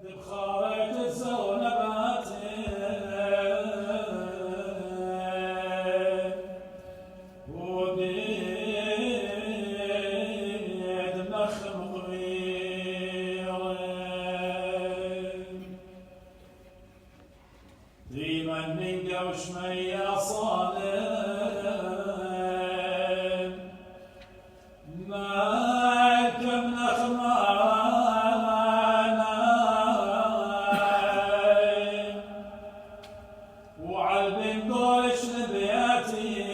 بخارج الزون باتي وبيد نخم غير ديما نلقى وشمية صالم ما كم نخمانا وعالبين دولش نبياتي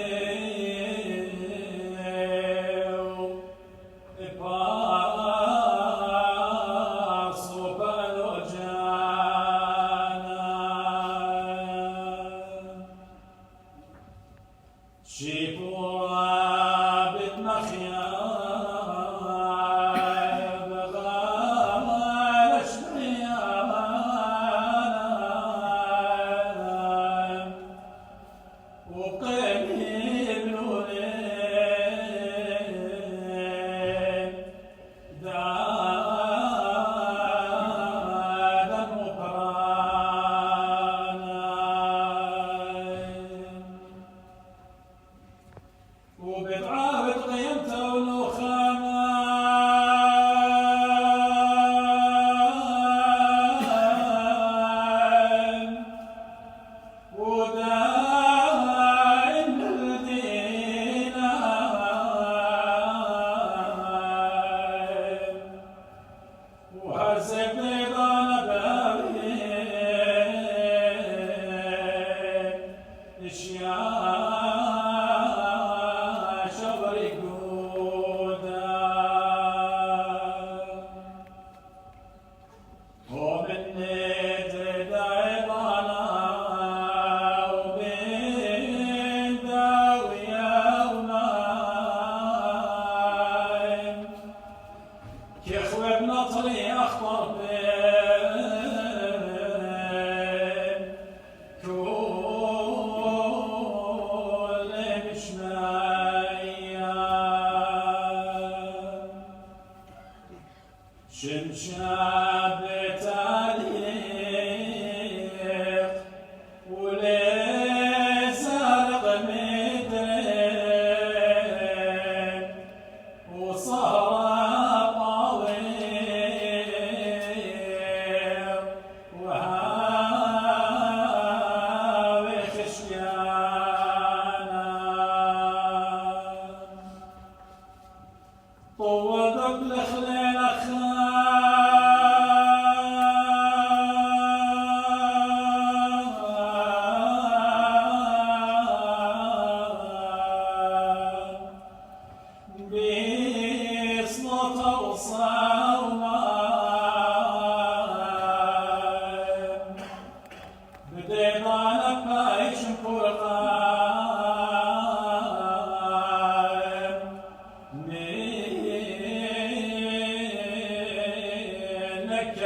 باصو بالو جانا شيبورا بتنخيا بغالش ميانا وقيم نورين دادا مقرانا وبتعاود قيمته ونخامة وداين الدينا وهزك نيضان بابين اشياء شبري قودا ومني تدعي ضانا وبين داوية ونايم كيخوي بنطري اخطر بين كل مشمية شمشاب تاريخ وليس مدرك وصار طويل وهاوي خشيانا طوّلك لخليل بصلة وصوان بدينا نبايش فرقان منك